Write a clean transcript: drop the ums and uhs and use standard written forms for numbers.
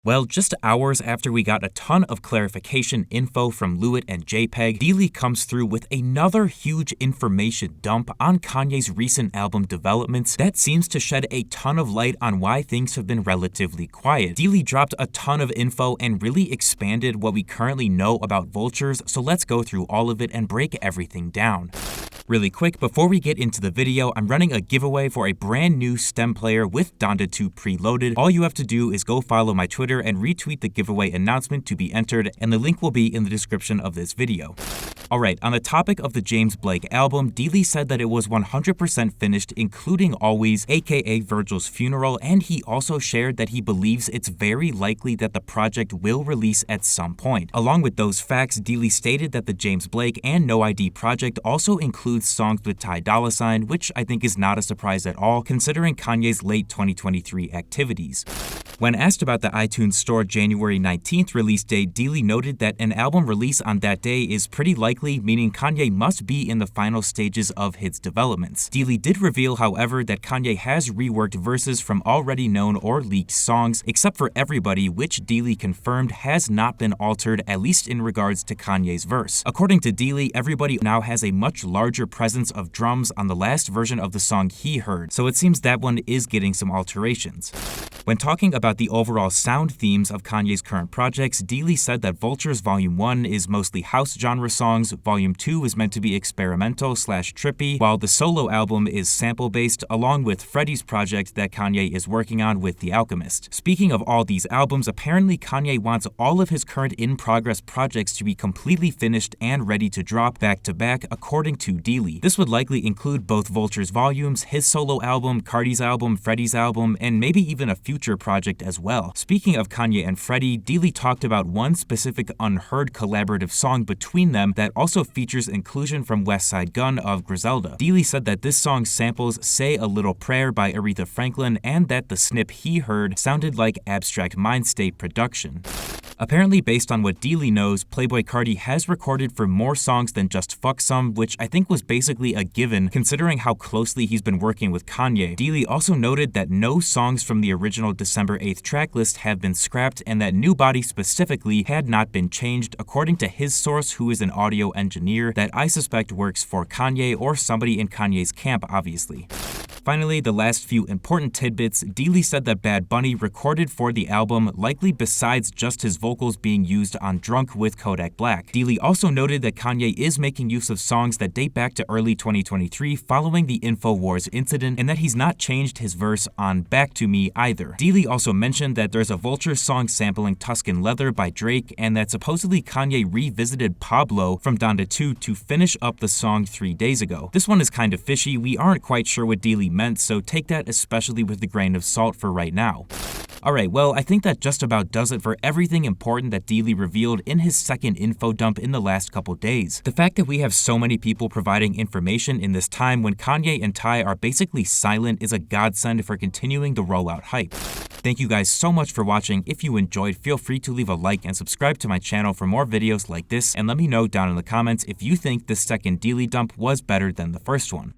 Well, just hours after we got a ton of clarification info from Lewitt and JPEG, Deely comes through with another huge information dump on Kanye's recent album developments that seems to shed a ton of light on why things have been relatively quiet. Deely dropped a ton of info and really expanded what we currently know about Vultures, so let's go through all of it and break everything down. Really quick, before we get into the video, I'm running a giveaway for a brand new stem player with Donda 2 preloaded. All you have to do is go follow my Twitter and retweet the giveaway announcement to be entered, and the link will be in the description of this video. Alright, on the topic of the James Blake album, Deely said that it was 100% finished, including Always, aka Virgil's Funeral, and he also shared that he believes it's very likely that the project will release at some point. Along with those facts, Deely stated that the James Blake and No ID project also includes songs with Ty Dolla $ign, which I think is not a surprise at all, considering Kanye's late 2023 activities. When asked about the iTunes Store January 19th release date, Deely noted that an album release on that day is pretty likely, meaning Kanye must be in the final stages of his developments. Deely did reveal, however, that Kanye has reworked verses from already known or leaked songs, except for Everybody, which Deely confirmed has not been altered, at least in regards to Kanye's verse. According to Deely, Everybody now has a much larger presence of drums on the last version of the song he heard, so it seems that one is getting some alterations. When talking about the overall sound themes of Kanye's current projects, Deely said that Vultures Volume 1 is mostly house genre songs, Volume 2 is meant to be experimental/trippy, while the solo album is sample-based, along with Freddie's project that Kanye is working on with The Alchemist. Speaking of all these albums, apparently Kanye wants all of his current in-progress projects to be completely finished and ready to drop back-to-back, according to Deely. This would likely include both Vultures volumes, his solo album, Cardi's album, Freddie's album, and maybe even a future project as well. Speaking of Kanye and Freddie, Deely talked about one specific unheard collaborative song between them that also features inclusion from Westside Gunn of Griselda. Deely said that this song samples Say a Little Prayer by Aretha Franklin and that the snip he heard sounded like Abstract Mind State production. Apparently, based on what Deely knows, Playboi Carti has recorded for more songs than just Fuck Some, which I think was basically a given considering how closely he's been working with Kanye. Deely also noted that no songs from the original December 8th tracklist have been scrapped and that New Body specifically had not been changed, according to his source, who is an audio engineer that I suspect works for Kanye or somebody in Kanye's camp, obviously. Finally, the last few important tidbits, Deely said that Bad Bunny recorded for the album, likely besides just his vocals being used on Drunk with Kodak Black. Deely also noted that Kanye is making use of songs that date back to early 2023 following the InfoWars incident, and that he's not changed his verse on Back to Me either. Deely also mentioned that there's a Vulture song sampling Tuscan Leather by Drake, and that supposedly Kanye revisited Pablo from Donda 2 to finish up the song 3 days ago. This one is kind of fishy, we aren't quite sure what Deely meant, so take that especially with a grain of salt for right now. Alright, well, I think that just about does it for everything important that Deely revealed in his second info dump in the last couple days. The fact that we have so many people providing information in this time when Kanye and Ty are basically silent is a godsend for continuing the rollout hype. Thank you guys so much for watching. If you enjoyed, feel free to leave a like and subscribe to my channel for more videos like this, and let me know down in the comments if you think this second Deely dump was better than the first one.